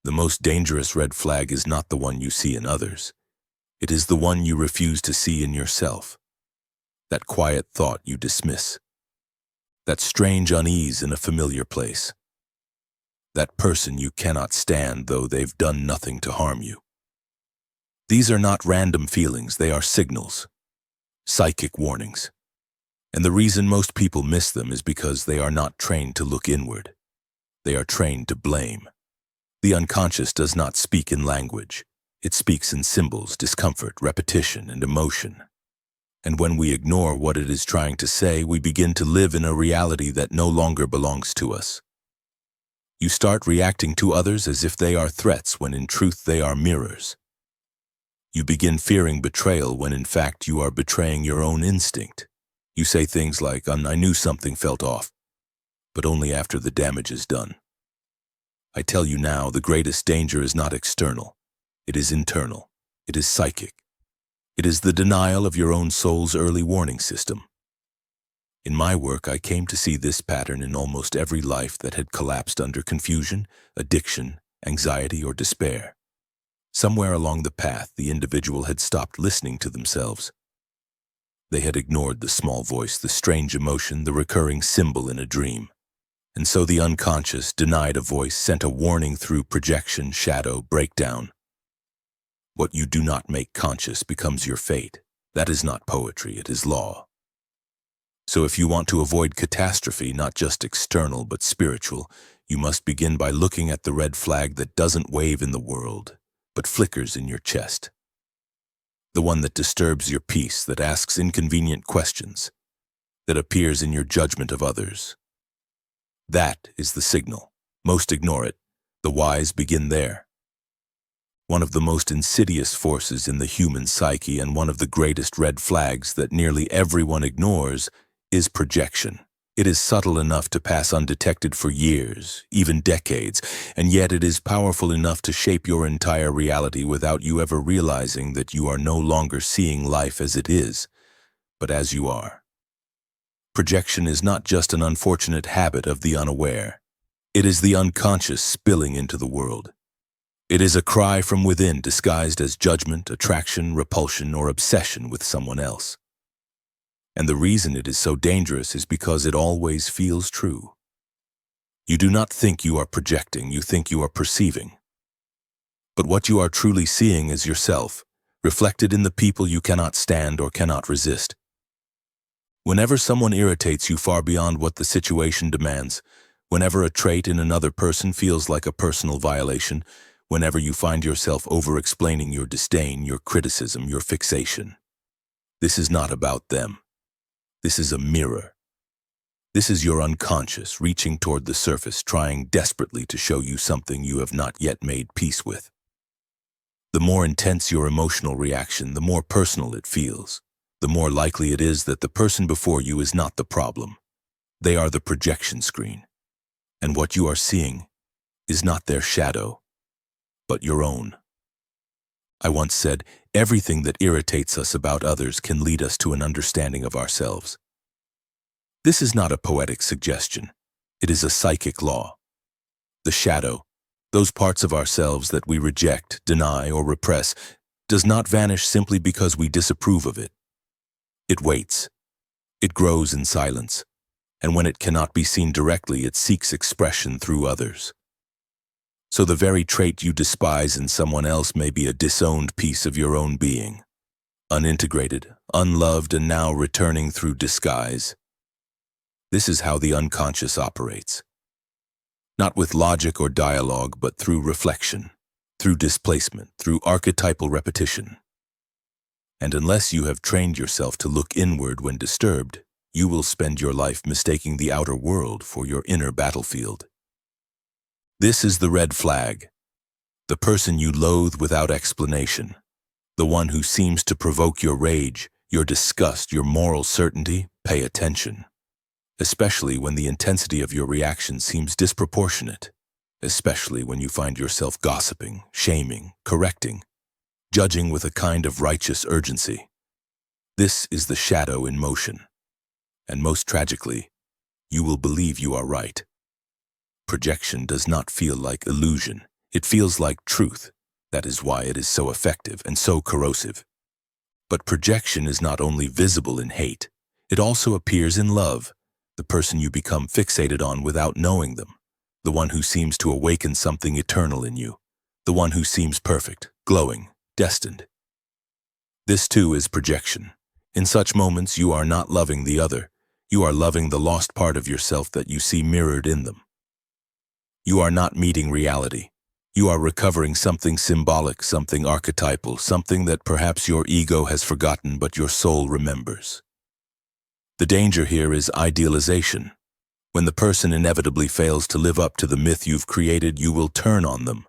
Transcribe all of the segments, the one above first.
The most dangerous red flag is not the one you see in others. It is the one you refuse to see in yourself. That quiet thought you dismiss. That strange unease in a familiar place. That person you cannot stand though they've done nothing to harm you. These are not random feelings, they are signals. Psychic warnings. And the reason most people miss them is because they are not trained to look inward. They are trained to blame. The unconscious does not speak in language. It speaks in symbols, discomfort, repetition, and emotion. And when we ignore what it is trying to say, we begin to live in a reality that no longer belongs to us. You start reacting to others as if they are threats when in truth they are mirrors. You begin fearing betrayal when in fact you are betraying your own instinct. You say things like, "I knew something felt off," but only after the damage is done. I tell you now, the greatest danger is not external. It is internal. It is psychic. It is the denial of your own soul's early warning system. In my work, I came to see this pattern in almost every life that had collapsed under confusion, addiction, anxiety, or despair. Somewhere along the path, the individual had stopped listening to themselves. They had ignored the small voice, the strange emotion, the recurring symbol in a dream. And so the unconscious, denied a voice, sent a warning through projection, shadow, breakdown. What you do not make conscious becomes your fate. That is not poetry, it is law. So if you want to avoid catastrophe, not just external but spiritual, you must begin by looking at the red flag that doesn't wave in the world, but flickers in your chest. The one that disturbs your peace, that asks inconvenient questions, that appears in your judgment of others. That is the signal. Most ignore it. The wise begin there. One of the most insidious forces in the human psyche and one of the greatest red flags that nearly everyone ignores is projection. It is subtle enough to pass undetected for years, even decades, and yet it is powerful enough to shape your entire reality without you ever realizing that you are no longer seeing life as it is, but as you are. Projection is not just an unfortunate habit of the unaware. It is the unconscious spilling into the world. It is a cry from within disguised as judgment, attraction, repulsion, or obsession with someone else. And the reason it is so dangerous is because it always feels true. You do not think you are projecting, you think you are perceiving. But what you are truly seeing is yourself, reflected in the people you cannot stand or cannot resist. Whenever someone irritates you far beyond what the situation demands, whenever a trait in another person feels like a personal violation, whenever you find yourself over-explaining your disdain, your criticism, your fixation, this is not about them. This is a mirror. This is your unconscious reaching toward the surface, trying desperately to show you something you have not yet made peace with. The more intense your emotional reaction, the more personal it feels. The more likely it is that the person before you is not the problem. They are the projection screen. And what you are seeing is not their shadow, but your own. I once said, everything that irritates us about others can lead us to an understanding of ourselves. This is not a poetic suggestion. It is a psychic law. The shadow, those parts of ourselves that we reject, deny, or repress, does not vanish simply because we disapprove of it. It waits. It grows in silence. And when it cannot be seen directly, it seeks expression through others. So the very trait you despise in someone else may be a disowned piece of your own being, unintegrated, unloved, and now returning through disguise. This is how the unconscious operates. Not with logic or dialogue, but through reflection, through displacement, through archetypal repetition. And unless you have trained yourself to look inward when disturbed, you will spend your life mistaking the outer world for your inner battlefield. This is the red flag, the person you loathe without explanation, the one who seems to provoke your rage, your disgust, your moral certainty. Pay attention, especially when the intensity of your reaction seems disproportionate, especially when you find yourself gossiping, shaming, correcting, judging with a kind of righteous urgency. This is the shadow in motion, and most tragically, you will believe you are right. Projection does not feel like illusion. It feels like truth. That is why it is so effective and so corrosive. But projection is not only visible in hate, it also appears in love, the person you become fixated on without knowing them, the one who seems to awaken something eternal in you, the one who seems perfect, glowing, destined. This too is projection. In such moments you are not loving the other, you are loving the lost part of yourself that you see mirrored in them. You are not meeting reality. You are recovering something symbolic, something archetypal, something that perhaps your ego has forgotten but your soul remembers. The danger here is idealization. When the person inevitably fails to live up to the myth you've created, you will turn on them.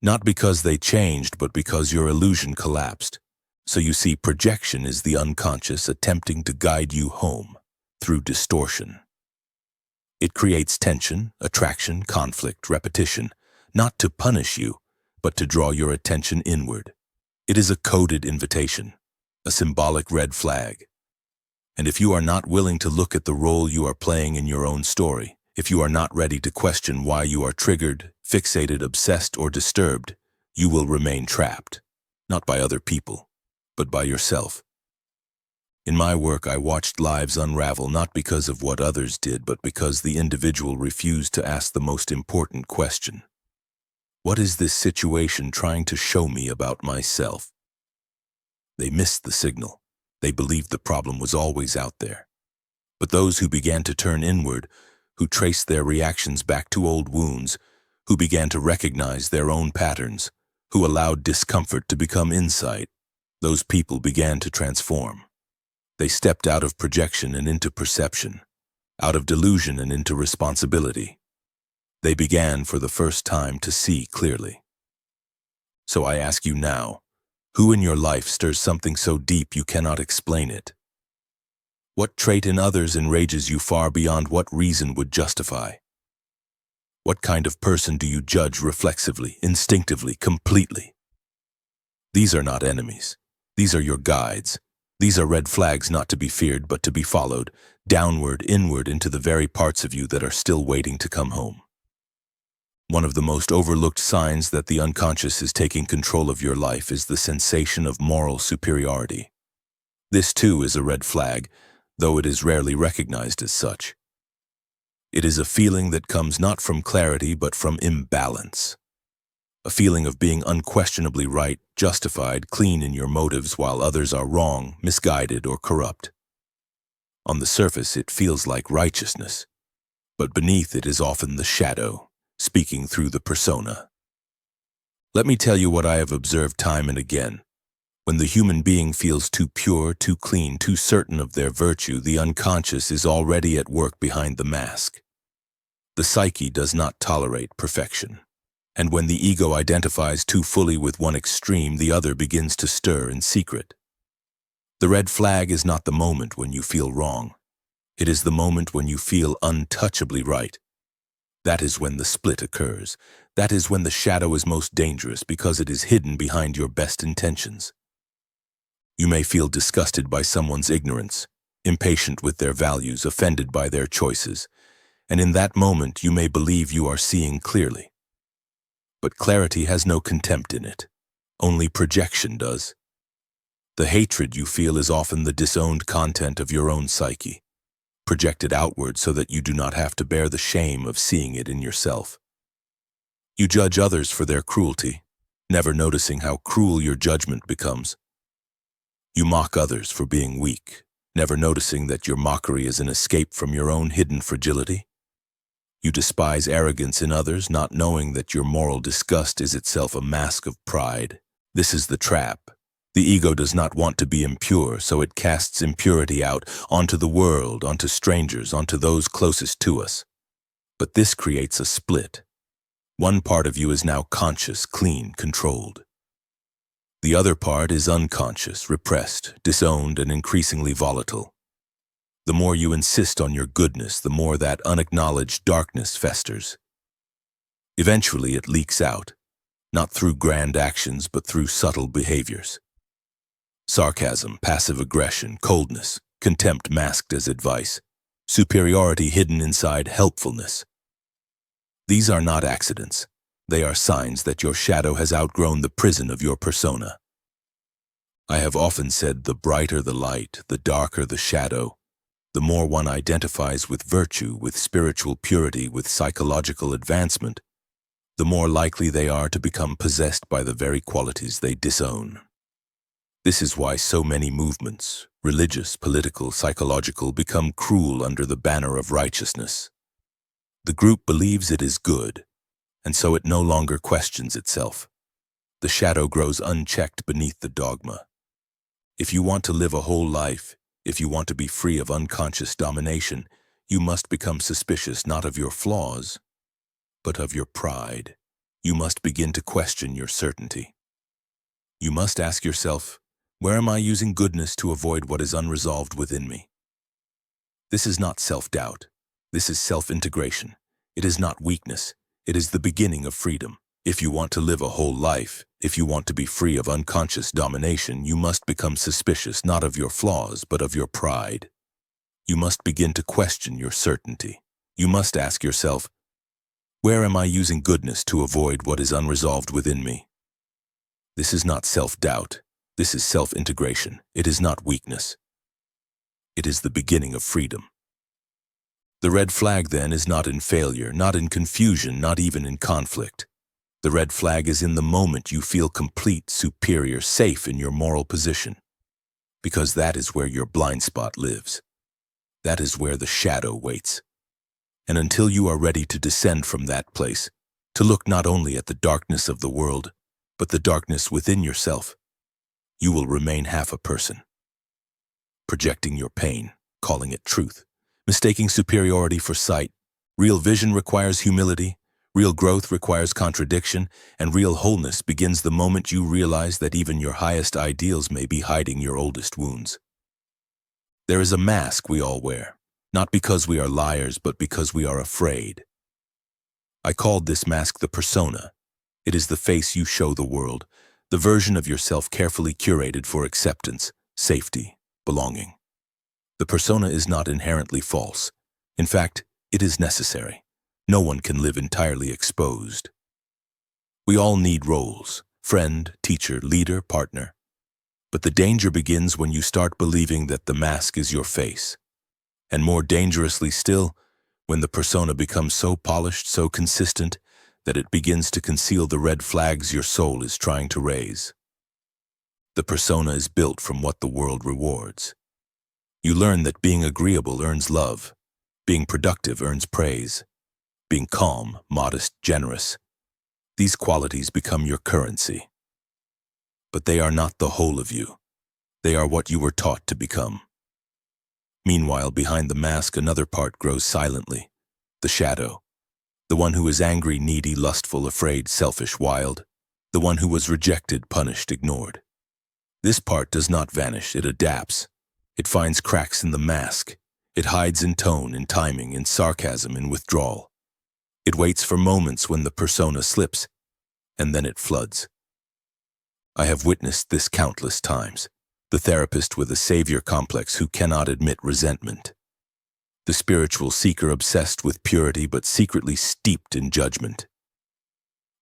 Not because they changed, but because your illusion collapsed. So you see, projection is the unconscious attempting to guide you home through distortion. It creates tension, attraction, conflict, repetition, not to punish you, but to draw your attention inward. It is a coded invitation, a symbolic red flag. And if you are not willing to look at the role you are playing in your own story, if you are not ready to question why you are triggered, fixated, obsessed, or disturbed, you will remain trapped, not by other people, but by yourself. In my work, I watched lives unravel not because of what others did, but because the individual refused to ask the most important question. What is this situation trying to show me about myself? They missed the signal. They believed the problem was always out there. But those who began to turn inward, who traced their reactions back to old wounds, who began to recognize their own patterns, who allowed discomfort to become insight, those people began to transform. They stepped out of projection and into perception, out of delusion and into responsibility. They began for the first time to see clearly. So I ask you now, who in your life stirs something so deep you cannot explain it? What trait in others enrages you far beyond what reason would justify? What kind of person do you judge reflexively, instinctively, completely? These are not enemies. These are your guides. These are red flags not to be feared but to be followed, downward, inward into the very parts of you that are still waiting to come home. One of the most overlooked signs that the unconscious is taking control of your life is the sensation of moral superiority. This too is a red flag, though it is rarely recognized as such. It is a feeling that comes not from clarity but from imbalance. A feeling of being unquestionably right, justified, clean in your motives while others are wrong, misguided, or corrupt. On the surface it feels like righteousness, but beneath it is often the shadow, speaking through the persona. Let me tell you what I have observed time and again. When the human being feels too pure, too clean, too certain of their virtue, the unconscious is already at work behind the mask. The psyche does not tolerate perfection. And when the ego identifies too fully with one extreme, the other begins to stir in secret. The red flag is not the moment when you feel wrong. It is the moment when you feel untouchably right. That is when the split occurs. That is when the shadow is most dangerous because it is hidden behind your best intentions. You may feel disgusted by someone's ignorance, impatient with their values, offended by their choices, and in that moment you may believe you are seeing clearly. But clarity has no contempt in it. Only projection does. The hatred you feel is often the disowned content of your own psyche, projected outward so that you do not have to bear the shame of seeing it in yourself. You judge others for their cruelty, never noticing how cruel your judgment becomes. You mock others for being weak, never noticing that your mockery is an escape from your own hidden fragility. You despise arrogance in others, not knowing that your moral disgust is itself a mask of pride. This is the trap. The ego does not want to be impure, so it casts impurity out onto the world, onto strangers, onto those closest to us. But this creates a split. One part of you is now conscious, clean, controlled. The other part is unconscious, repressed, disowned, and increasingly volatile. The more you insist on your goodness, the more that unacknowledged darkness festers. Eventually it leaks out, not through grand actions, but through subtle behaviors. Sarcasm, passive aggression, coldness, contempt masked as advice, superiority hidden inside helpfulness. These are not accidents. They are signs that your shadow has outgrown the prison of your persona. I have often said the brighter the light, the darker the shadow, the more one identifies with virtue, with spiritual purity, with psychological advancement, the more likely they are to become possessed by the very qualities they disown. This is why so many movements, religious, political, psychological, become cruel under the banner of righteousness. The group believes it is good, and so it no longer questions itself. The shadow grows unchecked beneath the dogma. If you want to live a whole life, if you want to be free of unconscious domination, you must become suspicious not of your flaws, but of your pride. You must begin to question your certainty. You must ask yourself, where am I using goodness to avoid what is unresolved within me? This is not self-doubt. This is self-integration. It is not weakness. It is the beginning of freedom. If you want to live a whole life, if you want to be free of unconscious domination, you must become suspicious not of your flaws, but of your pride. You must begin to question your certainty. You must ask yourself, where am I using goodness to avoid what is unresolved within me? This is not self-doubt. This is self-integration. It is not weakness. It is the beginning of freedom. The red flag, then, is not in failure, not in confusion, not even in conflict. The red flag is in the moment you feel complete, superior, safe in your moral position. Because that is where your blind spot lives. That is where the shadow waits. And until you are ready to descend from that place, to look not only at the darkness of the world, but the darkness within yourself, you will remain half a person. Projecting your pain, calling it truth, mistaking superiority for sight. Real vision requires humility, real growth requires contradiction, and real wholeness begins the moment you realize that even your highest ideals may be hiding your oldest wounds. There is a mask we all wear, not because we are liars, but because we are afraid. I called this mask the persona. It is the face you show the world, the version of yourself carefully curated for acceptance, safety, belonging. The persona is not inherently false. In fact, it is necessary. No one can live entirely exposed. We all need roles: friend, teacher, leader, partner. But the danger begins when you start believing that the mask is your face. And more dangerously still, when the persona becomes so polished, so consistent, that it begins to conceal the red flags your soul is trying to raise. The persona is built from what the world rewards. You learn that being agreeable earns love, being productive earns praise, being calm, modest, generous. These qualities become your currency. But they are not the whole of you. They are what you were taught to become. Meanwhile, behind the mask, another part grows silently, the shadow. The one who is angry, needy, lustful, afraid, selfish, wild. The one who was rejected, punished, ignored. This part does not vanish, it adapts. It finds cracks in the mask. It hides in tone, in timing, in sarcasm, in withdrawal. It waits for moments when the persona slips, and then it floods. I have witnessed this countless times. The therapist with a savior complex who cannot admit resentment. The spiritual seeker obsessed with purity but secretly steeped in judgment.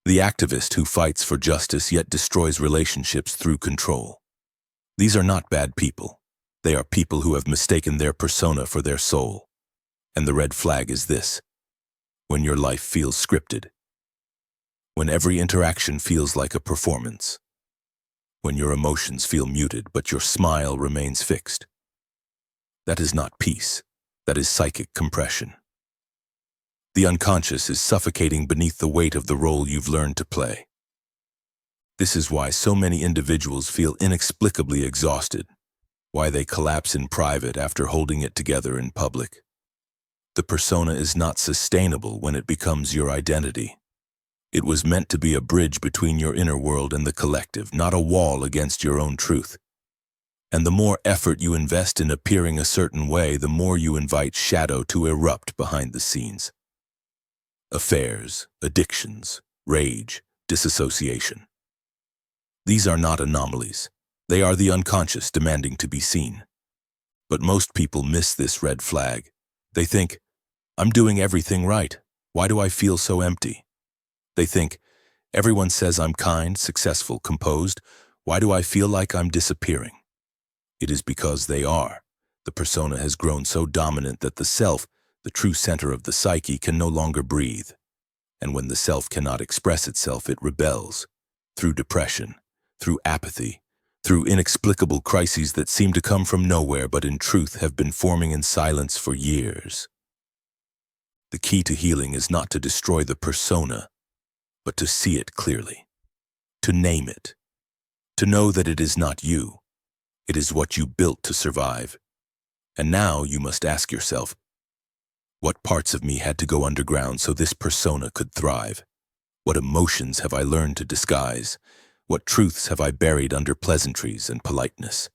The activist who fights for justice yet destroys relationships through control. These are not bad people. They are people who have mistaken their persona for their soul. And the red flag is this: when your life feels scripted. When every interaction feels like a performance. When your emotions feel muted but your smile remains fixed. That is not peace. That is psychic compression. The unconscious is suffocating beneath the weight of the role you've learned to play. This is why so many individuals feel inexplicably exhausted, why they collapse in private after holding it together in public. The persona is not sustainable when it becomes your identity. It was meant to be a bridge between your inner world and the collective, not a wall against your own truth. And the more effort you invest in appearing a certain way, the more you invite shadow to erupt behind the scenes. Affairs, addictions, rage, disassociation. These are not anomalies. They are the unconscious demanding to be seen. But most people miss this red flag. They think, I'm doing everything right. Why do I feel so empty? They think, Everyone says I'm kind, successful, composed. Why do I feel like I'm disappearing? It is because they are. The persona has grown so dominant that the self, the true center of the psyche, can no longer breathe. And when the self cannot express itself, it rebels. Through depression, through apathy, through inexplicable crises that seem to come from nowhere but in truth have been forming in silence for years. The key to healing is not to destroy the persona, but to see it clearly, to name it, to know that it is not you. It is what you built to survive. And now you must ask yourself, what parts of me had to go underground so this persona could thrive? What emotions have I learned to disguise? What truths have I buried under pleasantries and politeness?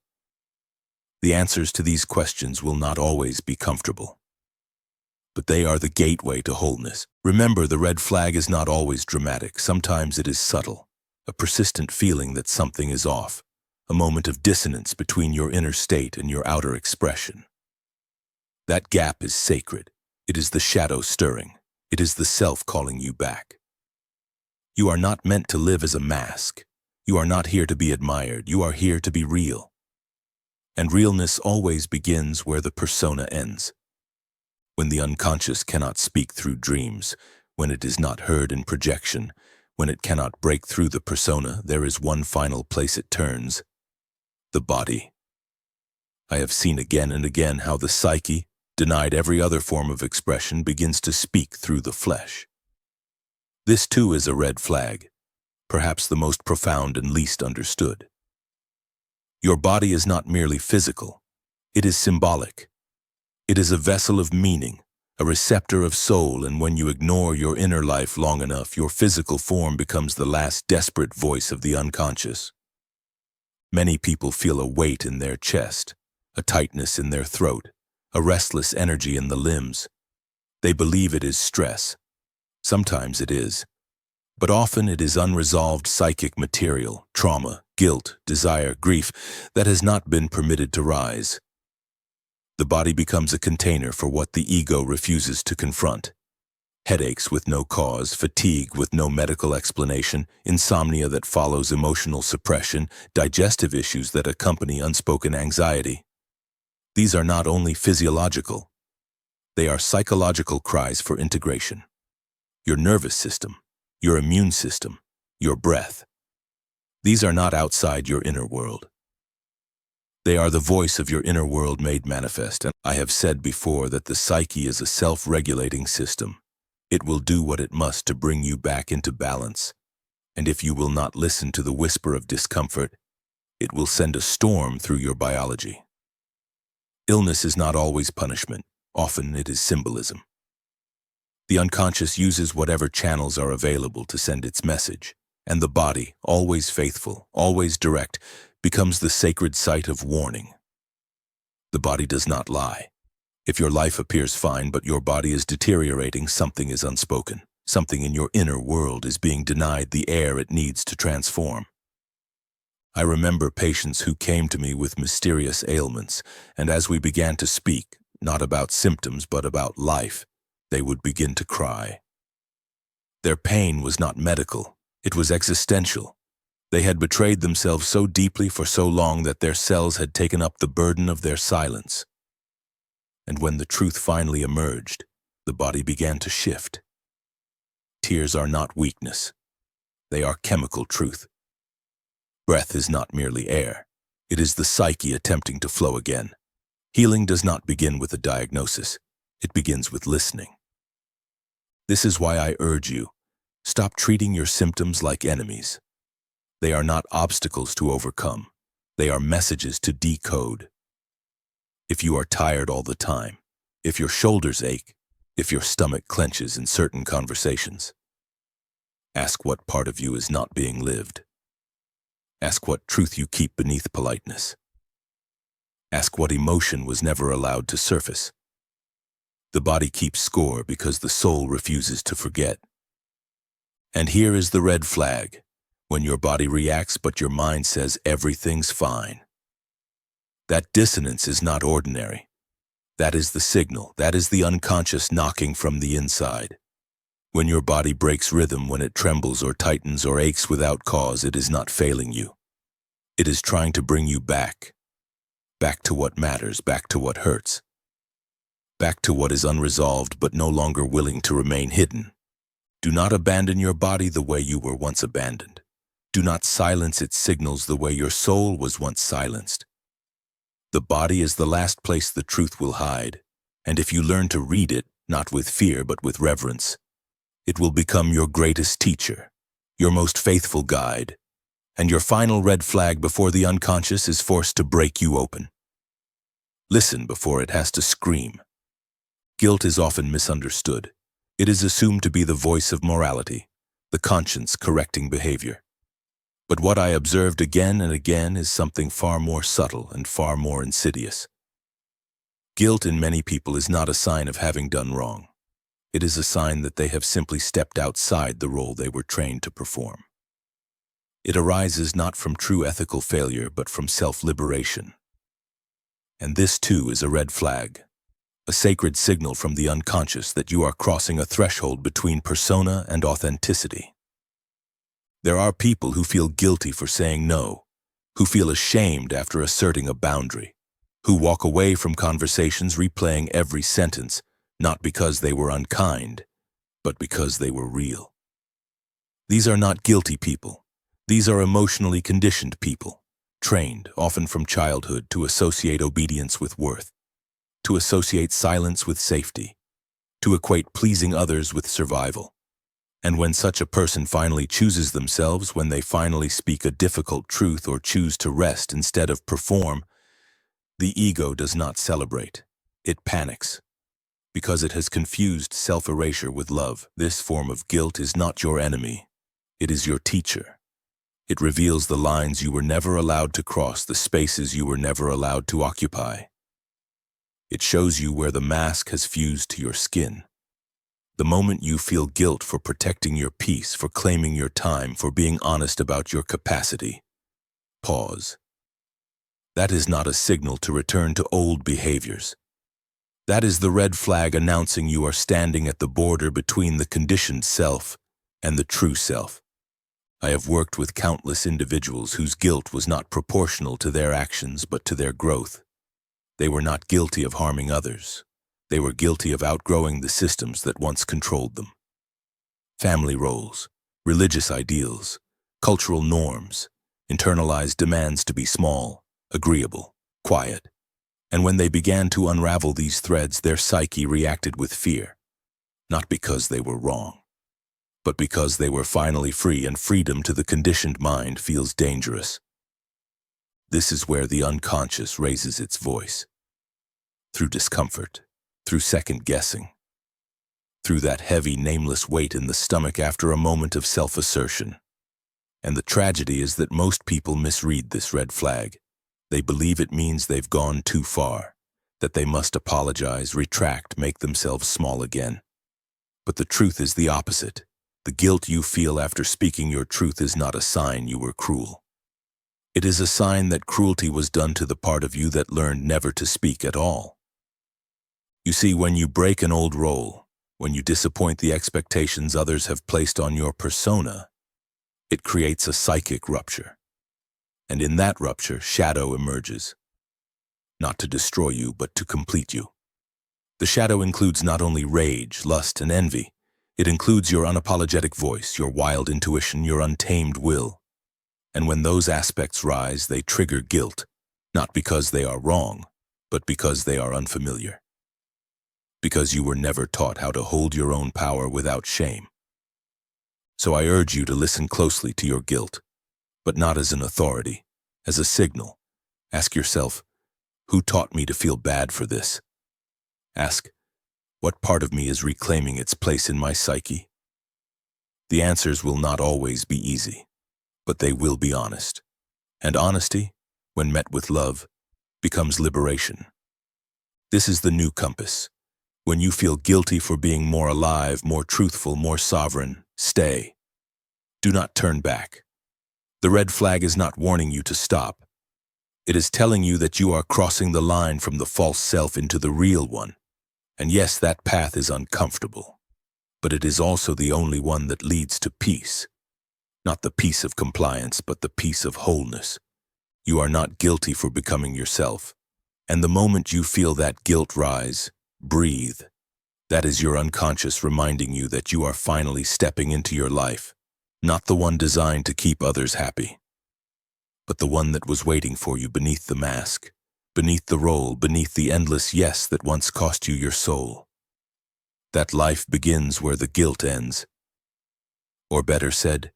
The answers to these questions will not always be comfortable, but they are the gateway to wholeness. Remember, the red flag is not always dramatic. Sometimes it is subtle, a persistent feeling that something is off, a moment of dissonance between your inner state and your outer expression. That gap is sacred. It is the shadow stirring. It is the self calling you back. You are not meant to live as a mask. You are not here to be admired. You are here to be real. And realness always begins where the persona ends. When the unconscious cannot speak through dreams, when it is not heard in projection, when it cannot break through the persona, there is one final place it turns: the body. I have seen again and again how the psyche, denied every other form of expression, begins to speak through the flesh. This too is a red flag, perhaps the most profound and least understood. Your body is not merely physical, it is symbolic. It is a vessel of meaning, a receptor of soul, and when you ignore your inner life long enough, your physical form becomes the last desperate voice of the unconscious. Many people feel a weight in their chest, a tightness in their throat, a restless energy in the limbs. They believe it is stress. Sometimes it is, but often it is unresolved psychic material, trauma, guilt, desire, grief that has not been permitted to rise. The body becomes a container for what the ego refuses to confront. Headaches with no cause, fatigue with no medical explanation, insomnia that follows emotional suppression, digestive issues that accompany unspoken anxiety. These are not only physiological, they are psychological cries for integration. Your nervous system, your immune system, your breath. These are not outside your inner world. They are the voice of your inner world made manifest, and I have said before that the psyche is a self-regulating system. It will do what it must to bring you back into balance, and if you will not listen to the whisper of discomfort, it will send a storm through your biology. Illness is not always punishment. Often it is symbolism. The unconscious uses whatever channels are available to send its message, and the body, always faithful, always direct, becomes the sacred site of warning. The body does not lie. If your life appears fine but your body is deteriorating, something is unspoken. Something in your inner world is being denied the air it needs to transform. I remember patients who came to me with mysterious ailments, and as we began to speak, not about symptoms but about life, they would begin to cry. Their pain was not medical, it was existential. They had betrayed themselves so deeply for so long that their cells had taken up the burden of their silence. And when the truth finally emerged, the body began to shift. Tears are not weakness. They are chemical truth. Breath is not merely air. It is the psyche attempting to flow again. Healing does not begin with a diagnosis. It begins with listening. This is why I urge you, stop treating your symptoms like enemies. They are not obstacles to overcome. They are messages to decode. If you are tired all the time, if your shoulders ache, if your stomach clenches in certain conversations, ask what part of you is not being lived. Ask what truth you keep beneath politeness. Ask what emotion was never allowed to surface. The body keeps score because the soul refuses to forget. And here is the red flag, when your body reacts but your mind says everything's fine. That dissonance is not ordinary. That is the signal. That is the unconscious knocking from the inside. When your body breaks rhythm, when it trembles or tightens or aches without cause, it is not failing you. It is trying to bring you back. Back to what matters, back to what hurts. Back to what is unresolved but no longer willing to remain hidden. Do not abandon your body the way you were once abandoned. Do not silence its signals the way your soul was once silenced. The body is the last place the truth will hide, and if you learn to read it, not with fear but with reverence, it will become your greatest teacher, your most faithful guide, and your final red flag before the unconscious is forced to break you open. Listen before it has to scream. Guilt is often misunderstood. It is assumed to be the voice of morality, the conscience correcting behavior. But what I observed again and again is something far more subtle and far more insidious. Guilt in many people is not a sign of having done wrong. It is a sign that they have simply stepped outside the role they were trained to perform. It arises not from true ethical failure but from self-liberation. And this too is a red flag, a sacred signal from the unconscious that you are crossing a threshold between persona and authenticity. There are people who feel guilty for saying no, who feel ashamed after asserting a boundary, who walk away from conversations replaying every sentence, not because they were unkind, but because they were real. These are not guilty people. These are emotionally conditioned people, trained, often from childhood, to associate obedience with worth, to associate silence with safety, to equate pleasing others with survival. And when such a person finally chooses themselves, when they finally speak a difficult truth or choose to rest instead of perform, the ego does not celebrate. It panics. Because it has confused self-erasure with love. This form of guilt is not your enemy. It is your teacher. It reveals the lines you were never allowed to cross, the spaces you were never allowed to occupy. It shows you where the mask has fused to your skin. The moment you feel guilt for protecting your peace, for claiming your time, for being honest about your capacity, pause. That is not a signal to return to old behaviors. That is the red flag announcing you are standing at the border between the conditioned self and the true self. I have worked with countless individuals whose guilt was not proportional to their actions but to their growth. They were not guilty of harming others. They were guilty of outgrowing the systems that once controlled them. Family roles, religious ideals, cultural norms, internalized demands to be small, agreeable, quiet. And when they began to unravel these threads, their psyche reacted with fear, not because they were wrong, but because they were finally free, and freedom to the conditioned mind feels dangerous. This is where the unconscious raises its voice. Through discomfort, through second-guessing, through that heavy, nameless weight in the stomach after a moment of self-assertion. And the tragedy is that most people misread this red flag. They believe it means they've gone too far, that they must apologize, retract, make themselves small again. But the truth is the opposite. The guilt you feel after speaking your truth is not a sign you were cruel. It is a sign that cruelty was done to the part of you that learned never to speak at all. You see, when you break an old role, when you disappoint the expectations others have placed on your persona, it creates a psychic rupture. And in that rupture, shadow emerges. Not to destroy you, but to complete you. The shadow includes not only rage, lust, and envy. It includes your unapologetic voice, your wild intuition, your untamed will. And when those aspects rise, they trigger guilt, not because they are wrong, but because they are unfamiliar. Because you were never taught how to hold your own power without shame. So I urge you to listen closely to your guilt, but not as an authority, as a signal. Ask yourself, who taught me to feel bad for this? Ask, what part of me is reclaiming its place in my psyche? The answers will not always be easy, but they will be honest. And honesty, when met with love, becomes liberation. This is the new compass. When you feel guilty for being more alive, more truthful, more sovereign, stay. Do not turn back. The red flag is not warning you to stop. It is telling you that you are crossing the line from the false self into the real one. And yes, that path is uncomfortable. but it is also the only one that leads to peace. Not the peace of compliance, but the peace of wholeness. You are not guilty for becoming yourself. And the moment you feel that guilt rise, breathe. That is your unconscious reminding you that you are finally stepping into your life, not the one designed to keep others happy, but the one that was waiting for you beneath the mask, beneath the role, beneath the endless yes that once cost you your soul. That life begins where the guilt ends. Or better said,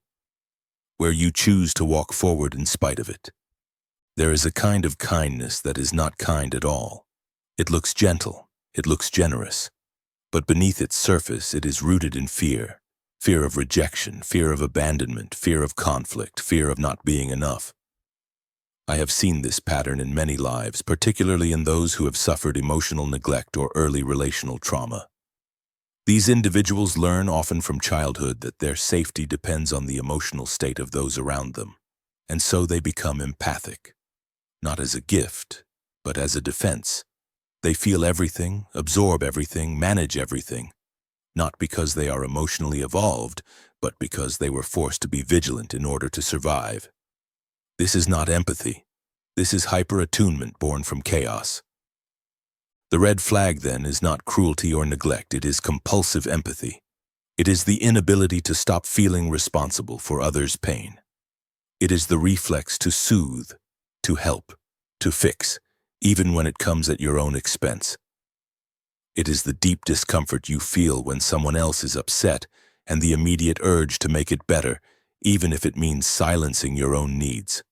where you choose to walk forward in spite of it. There is a kind of kindness that is not kind at all. It looks gentle, it looks generous, but beneath its surface it is rooted in fear. Fear of rejection, fear of abandonment, fear of conflict, fear of not being enough. I have seen this pattern in many lives, particularly in those who have suffered emotional neglect or early relational trauma. These individuals learn often from childhood that their safety depends on the emotional state of those around them, and so they become empathic, not as a gift, but as a defense. They feel everything, absorb everything, manage everything, not because they are emotionally evolved, but because they were forced to be vigilant in order to survive. This is not empathy. This is hyper-attunement born from chaos. The red flag, then, is not cruelty or neglect. It is compulsive empathy. It is the inability to stop feeling responsible for others' pain. It is the reflex to soothe, to help, to fix, even when it comes at your own expense. It is the deep discomfort you feel when someone else is upset and the immediate urge to make it better, even if it means silencing your own needs.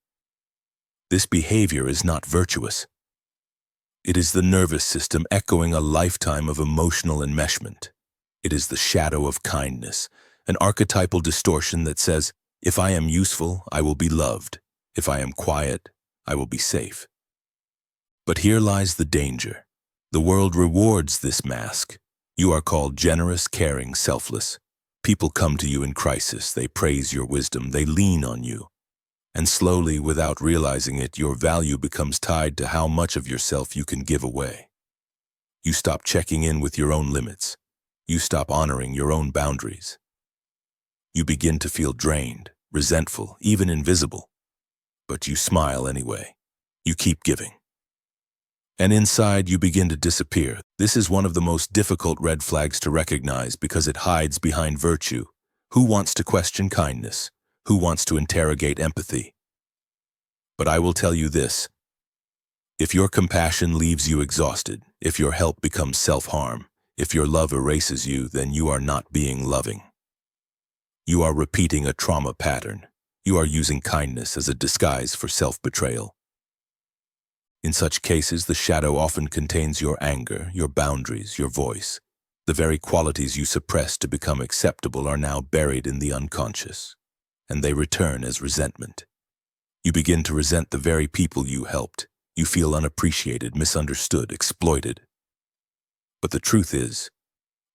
This behavior is not virtuous. It is the nervous system echoing a lifetime of emotional enmeshment. It is the shadow of kindness, an archetypal distortion that says, if I am useful, I will be loved. If I am quiet, I will be safe. But here lies the danger. The world rewards this mask. You are called generous, caring, selfless. People come to you in crisis. They praise your wisdom. They lean on you. And slowly, without realizing it, your value becomes tied to how much of yourself you can give away. You stop checking in with your own limits. You stop honoring your own boundaries. You begin to feel drained, resentful, even invisible. But you smile anyway. You keep giving. And inside, you begin to disappear. This is one of the most difficult red flags to recognize because it hides behind virtue. Who wants to question kindness? Who wants to interrogate empathy? But I will tell you this. If your compassion leaves you exhausted, if your help becomes self-harm, if your love erases you, then you are not being loving. You are repeating a trauma pattern. You are using kindness as a disguise for self-betrayal. In such cases, the shadow often contains your anger, your boundaries, your voice. The very qualities you suppressed to become acceptable are now buried in the unconscious, and they return as resentment. You begin to resent the very people you helped. You feel unappreciated, misunderstood, exploited. But the truth is,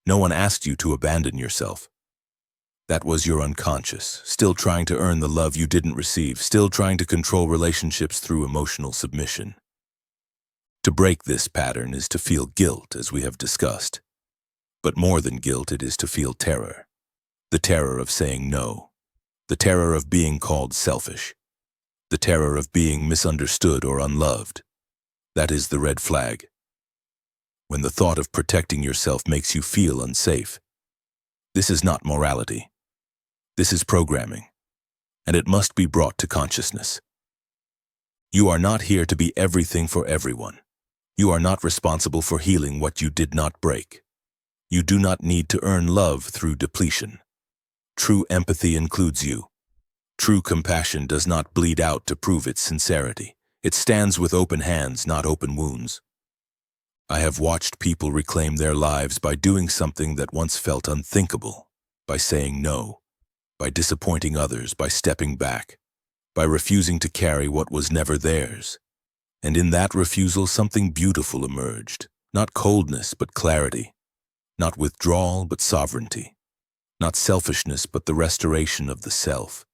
no one asked you to abandon yourself. That was your unconscious, still trying to earn the love you didn't receive, still trying to control relationships through emotional submission. To break this pattern is to feel guilt, as we have discussed. But more than guilt, it is to feel terror. The terror of saying no. The terror of being called selfish. The terror of being misunderstood or unloved. That is the red flag. When the thought of protecting yourself makes you feel unsafe. This is not morality. This is programming, and it must be brought to consciousness. You are not here to be everything for everyone. You are not responsible for healing what you did not break. You do not need to earn love through depletion. True empathy includes you. True compassion does not bleed out to prove its sincerity. It stands with open hands, not open wounds. I have watched people reclaim their lives by doing something that once felt unthinkable, by saying no, by disappointing others, by stepping back, by refusing to carry what was never theirs. And in that refusal, something beautiful emerged. Not coldness, but clarity. Not withdrawal, but sovereignty. Not selfishness, but the restoration of the self.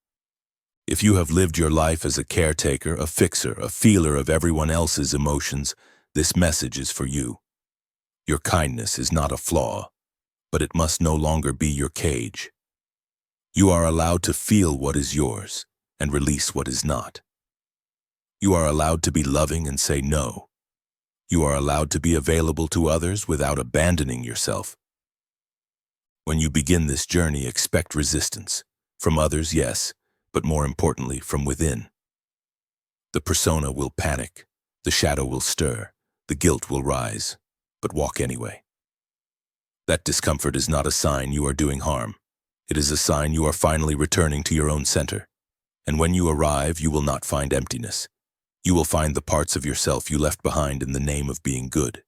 If you have lived your life as a caretaker, a fixer, a feeler of everyone else's emotions, this message is for you. Your kindness is not a flaw. but it must no longer be your cage. You are allowed to feel what is yours and release what is not. You are allowed to be loving and say no. You are allowed to be available to others without abandoning yourself. When you begin this journey, expect resistance. From others, yes, but more importantly, from within. The persona will panic, the shadow will stir, the guilt will rise, but walk anyway. That discomfort is not a sign you are doing harm. It is a sign you are finally returning to your own center. And when you arrive, you will not find emptiness. You will find the parts of yourself you left behind in the name of being good.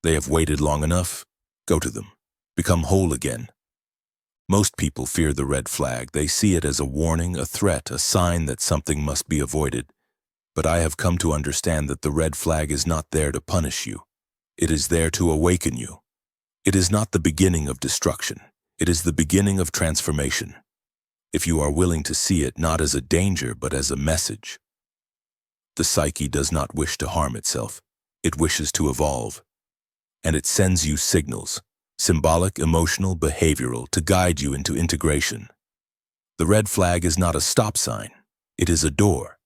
They have waited long enough. Go to them. Become whole again. Most people fear the red flag. They see it as a warning, a threat, a sign that something must be avoided. But I have come to understand that the red flag is not there to punish you. It is there to awaken you. It is not the beginning of destruction. It is the beginning of transformation. If you are willing to see it not as a danger but as a message. The psyche does not wish to harm itself. It wishes to evolve. And it sends you signals, symbolic, emotional, behavioral, to guide you into integration. The red flag is not a stop sign. It is a door.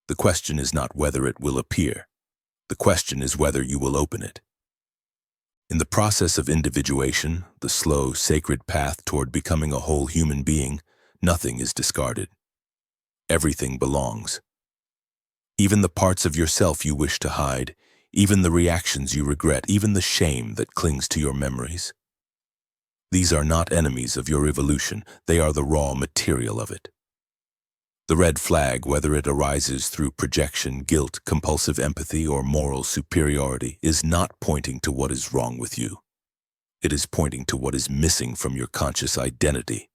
The question is not whether it will appear. The question is whether you will open it. In the process of individuation, the slow, sacred path toward becoming a whole human being, nothing is discarded. Everything belongs. Even the parts of yourself you wish to hide, even the reactions you regret, even the shame that clings to your memories. These are not enemies of your evolution. They are the raw material of it. The red flag, whether it arises through projection, guilt, compulsive empathy, or moral superiority, is not pointing to what is wrong with you. It is pointing to what is missing from your conscious identity.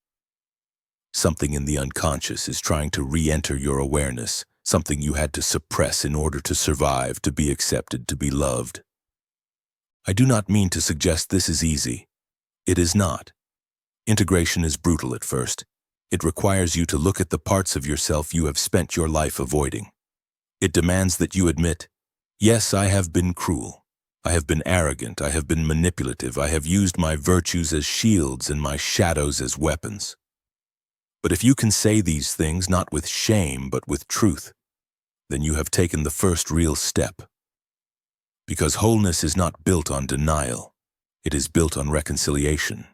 Something in the unconscious is trying to re-enter your awareness, something you had to suppress in order to survive, to be accepted, to be loved. I do not mean to suggest this is easy. It is not. Integration is brutal at first. It requires you to look at the parts of yourself you have spent your life avoiding. It demands that you admit, yes, I have been cruel. I have been arrogant. I have been manipulative. I have used my virtues as shields and my shadows as weapons. But if you can say these things not with shame but with truth, then you have taken the first real step. Because wholeness is not built on denial. It is built on reconciliation.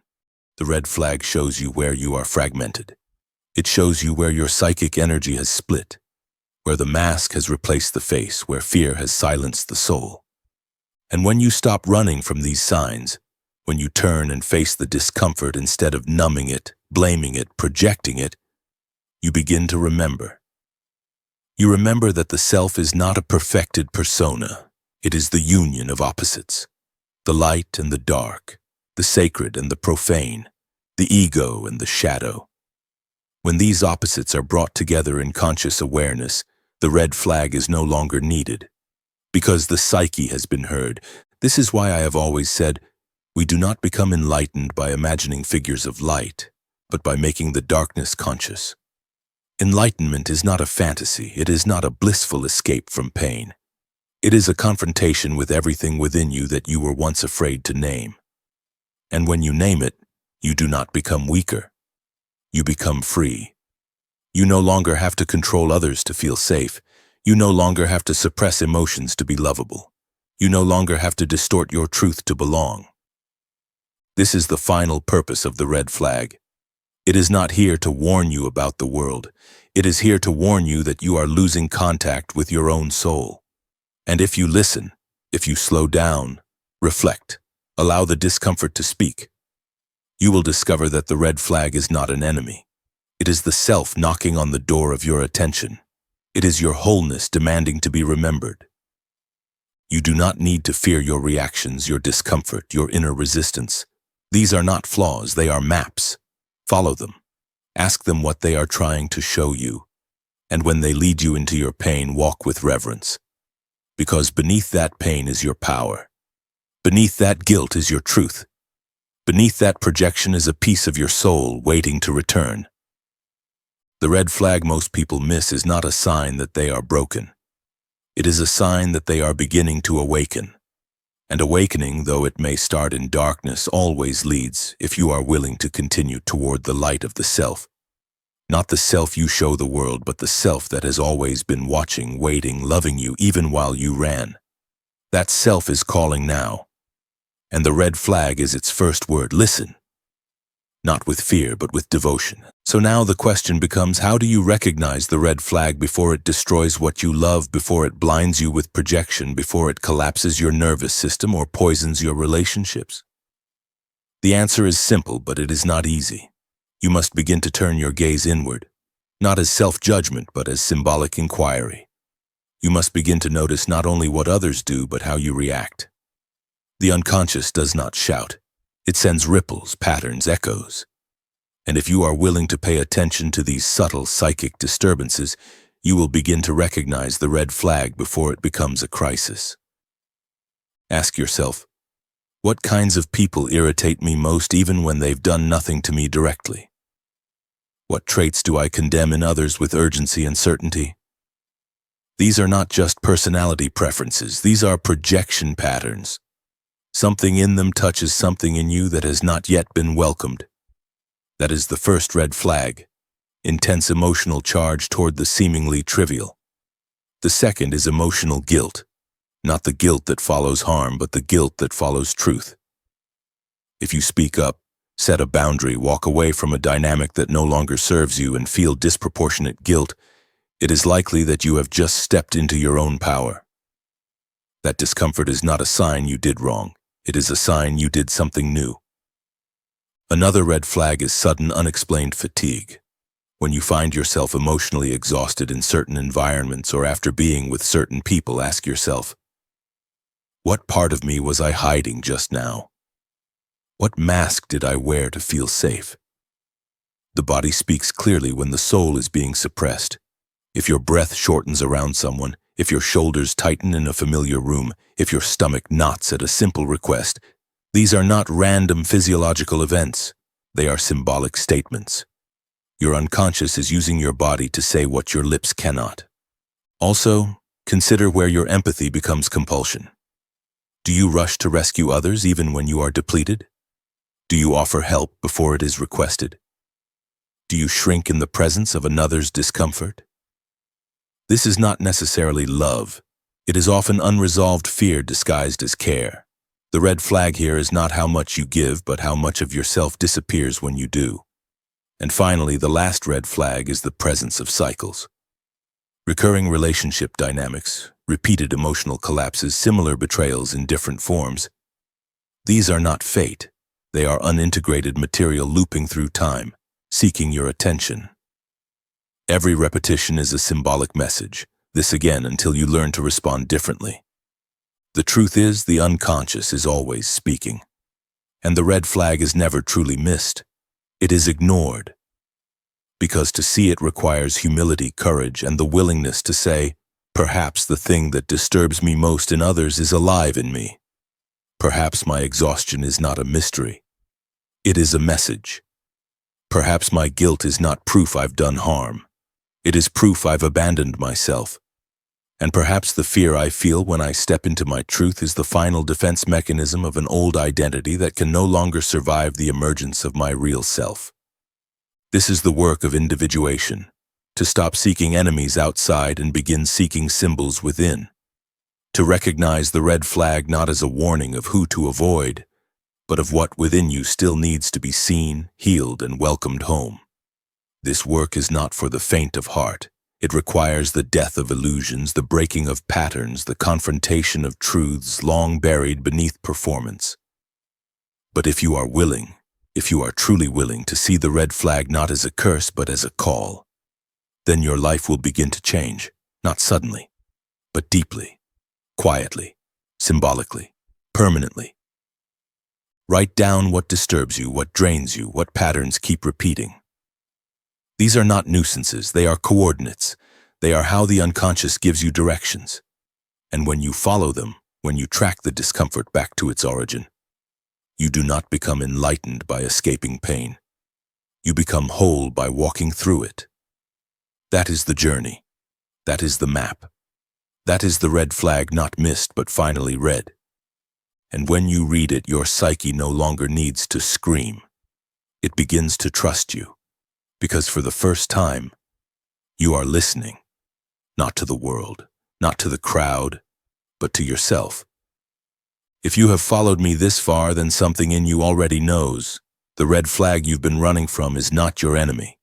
The red flag shows you where you are fragmented. It shows you where your psychic energy has split, where the mask has replaced the face, where fear has silenced the soul. And when you stop running from these signs, when you turn and face the discomfort instead of numbing it, blaming it, projecting it, you begin to remember. You remember that the self is not a perfected persona. It is the union of opposites, the light and the dark, the sacred and the profane, the ego and the shadow. When these opposites are brought together in conscious awareness, the red flag is no longer needed. Because the psyche has been heard. This is why I have always said, we do not become enlightened by imagining figures of light, but by making the darkness conscious. Enlightenment is not a fantasy. It is not a blissful escape from pain. It is a confrontation with everything within you that you were once afraid to name. And when you name it, you do not become weaker. You become free. You no longer have to control others to feel safe. You no longer have to suppress emotions to be lovable. You no longer have to distort your truth to belong. This is the final purpose of the red flag. It is not here to warn you about the world. It is here to warn you that you are losing contact with your own soul. And if you listen, if you slow down, reflect, allow the discomfort to speak, you will discover that the red flag is not an enemy. It is the self knocking on the door of your attention. It is your wholeness demanding to be remembered. You do not need to fear your reactions, your discomfort, your inner resistance. These are not flaws, they are maps. Follow them. Ask them what they are trying to show you. And when they lead you into your pain, walk with reverence. Because beneath that pain is your power. Beneath that guilt is your truth. Beneath that projection is a piece of your soul waiting to return. The red flag most people miss is not a sign that they are broken. It is a sign that they are beginning to awaken. And awakening, though it may start in darkness, always leads, if you are willing to continue, toward the light of the self. Not the self you show the world, but the self that has always been watching, waiting, loving you, even while you ran. That self is calling now. And the red flag is its first word: listen. Not with fear, but with devotion. So now the question becomes, how do you recognize the red flag before it destroys what you love, before it blinds you with projection, before it collapses your nervous system or poisons your relationships? The answer is simple, but it is not easy. You must begin to turn your gaze inward, not as self-judgment, but as symbolic inquiry. You must begin to notice not only what others do, but how you react. The unconscious does not shout. It sends ripples, patterns, echoes. And if you are willing to pay attention to these subtle psychic disturbances, you will begin to recognize the red flag before it becomes a crisis. Ask yourself, what kinds of people irritate me most even when they've done nothing to me directly? What traits do I condemn in others with urgency and certainty? These are not just personality preferences, these are projection patterns. Something in them touches something in you that has not yet been welcomed. That is the first red flag, intense emotional charge toward the seemingly trivial. The second is emotional guilt, not the guilt that follows harm, but the guilt that follows truth. If you speak up, set a boundary, walk away from a dynamic that no longer serves you, and feel disproportionate guilt, it is likely that you have just stepped into your own power. That discomfort is not a sign you did wrong. It is a sign you did something new. Another red flag is sudden, unexplained fatigue. When you find yourself emotionally exhausted in certain environments or after being with certain people, ask yourself, what part of me was I hiding just now? What mask did I wear to feel safe? The body speaks clearly when the soul is being suppressed. If your breath shortens around someone, if your shoulders tighten in a familiar room, if your stomach knots at a simple request, these are not random physiological events. They are symbolic statements. Your unconscious is using your body to say what your lips cannot. Also, consider where your empathy becomes compulsion. Do you rush to rescue others even when you are depleted? Do you offer help before it is requested? Do you shrink in the presence of another's discomfort? This is not necessarily love. It is often unresolved fear disguised as care. The red flag here is not how much you give, but how much of yourself disappears when you do. And finally, the last red flag is the presence of cycles. Recurring relationship dynamics, repeated emotional collapses, similar betrayals in different forms. These are not fate. They are unintegrated material looping through time, seeking your attention. Every repetition is a symbolic message, this again until you learn to respond differently. The truth is, the unconscious is always speaking. And the red flag is never truly missed. It is ignored. Because to see it requires humility, courage, and the willingness to say, perhaps the thing that disturbs me most in others is alive in me. Perhaps my exhaustion is not a mystery. It is a message. Perhaps my guilt is not proof I've done harm. It is proof I've abandoned myself. And perhaps the fear I feel when I step into my truth is the final defense mechanism of an old identity that can no longer survive the emergence of my real self. This is the work of individuation, to stop seeking enemies outside and begin seeking symbols within. To recognize the red flag not as a warning of who to avoid, but of what within you still needs to be seen, healed, and welcomed home. This work is not for the faint of heart. It requires the death of illusions, the breaking of patterns, the confrontation of truths long buried beneath performance. But if you are willing, if you are truly willing to see the red flag not as a curse but as a call, then your life will begin to change, not suddenly, but deeply, quietly, symbolically, permanently. Write down what disturbs you, what drains you, what patterns keep repeating. These are not nuisances, they are coordinates. They are how the unconscious gives you directions. And when you follow them, when you track the discomfort back to its origin, you do not become enlightened by escaping pain. You become whole by walking through it. That is the journey. That is the map. That is the red flag not missed but finally read. And when you read it, your psyche no longer needs to scream. It begins to trust you, because for the first time, you are listening, not to the world, not to the crowd, but to yourself. If you have followed me this far, then something in you already knows. The red flag you've been running from is not your enemy.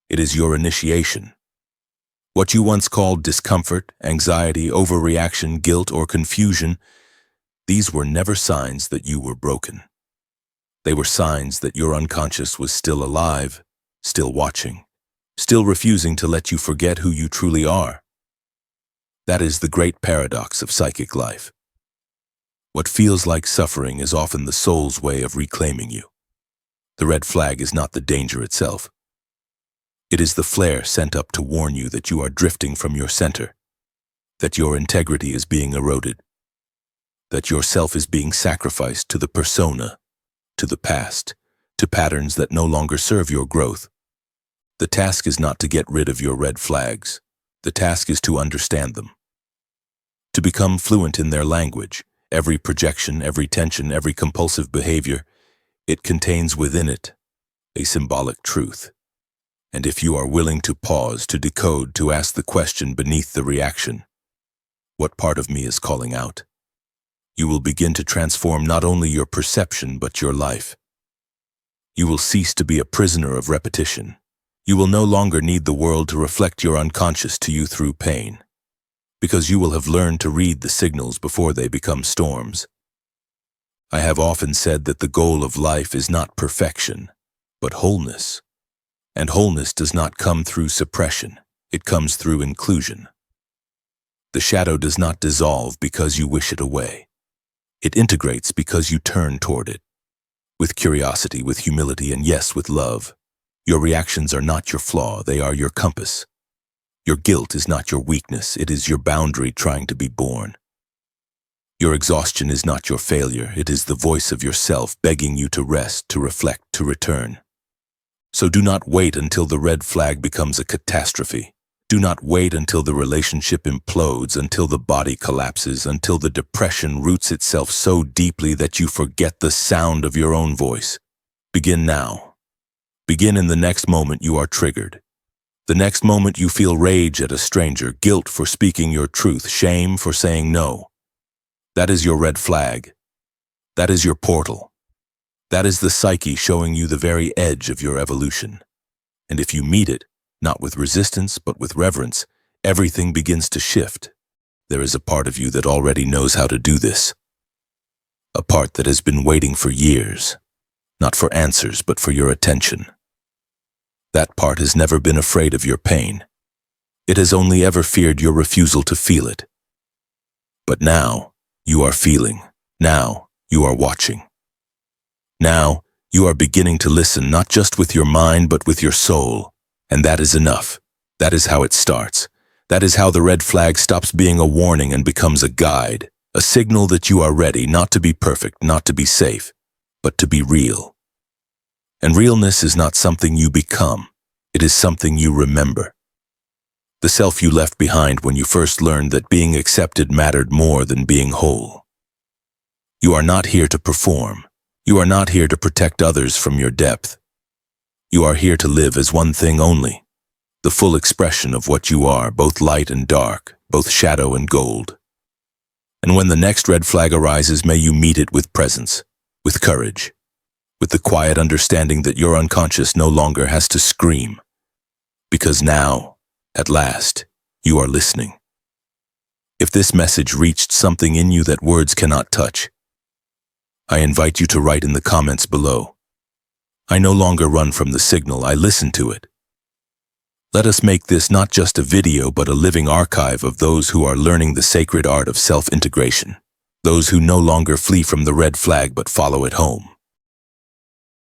It is your initiation. What you once called discomfort, anxiety, overreaction, guilt, or confusion, these were never signs that you were broken. They were signs that your unconscious was still alive, still watching, still refusing to let you forget who you truly are. That is the great paradox of psychic life. What feels like suffering is often the soul's way of reclaiming you. The red flag is not the danger itself. It is the flare sent up to warn you that you are drifting from your center, that your integrity is being eroded, that your self is being sacrificed to the persona, to the past, to patterns that no longer serve your growth. The task is not to get rid of your red flags. The task is to understand them, to become fluent in their language. Every projection, every tension, every compulsive behavior, it contains within it a symbolic truth. And if you are willing to pause, to decode, to ask the question beneath the reaction, what part of me is calling out? You will begin to transform not only your perception, but your life. You will cease to be a prisoner of repetition. You will no longer need the world to reflect your unconscious to you through pain, because you will have learned to read the signals before they become storms. I have often said that the goal of life is not perfection, but wholeness. And wholeness does not come through suppression, it comes through inclusion. The shadow does not dissolve because you wish it away. It integrates because you turn toward it. With curiosity, with humility, and yes, with love. Your reactions are not your flaw, they are your compass. Your guilt is not your weakness, it is your boundary trying to be born. Your exhaustion is not your failure, it is the voice of yourself begging you to rest, to reflect, to return. So do not wait until the red flag becomes a catastrophe. Do not wait until the relationship implodes, until the body collapses, until the depression roots itself so deeply that you forget the sound of your own voice. Begin now. Begin in the next moment you are triggered. The next moment you feel rage at a stranger, guilt for speaking your truth, shame for saying no. That is your red flag. That is your portal. That is the psyche showing you the very edge of your evolution. And if you meet it, not with resistance but with reverence, everything begins to shift. There is a part of you that already knows how to do this. A part that has been waiting for years, not for answers but for your attention. That part has never been afraid of your pain. It has only ever feared your refusal to feel it. But now, you are feeling. Now, you are watching. Now, you are beginning to listen not just with your mind but with your soul. And that is enough. That is how it starts. That is how the red flag stops being a warning and becomes a guide, a signal that you are ready not to be perfect, not to be safe, but to be real. And realness is not something you become. It is something you remember. The self you left behind when you first learned that being accepted mattered more than being whole. You are not here to perform. You are not here to protect others from your depth. You are here to live as one thing only, the full expression of what you are, both light and dark, both shadow and gold. And when the next red flag arises, may you meet it with presence, with courage, with the quiet understanding that your unconscious no longer has to scream, because now, at last, you are listening. If this message reached something in you that words cannot touch, I invite you to write in the comments below. I no longer run from the signal, I listen to it. Let us make this not just a video but a living archive of those who are learning the sacred art of self-integration, those who no longer flee from the red flag but follow it home.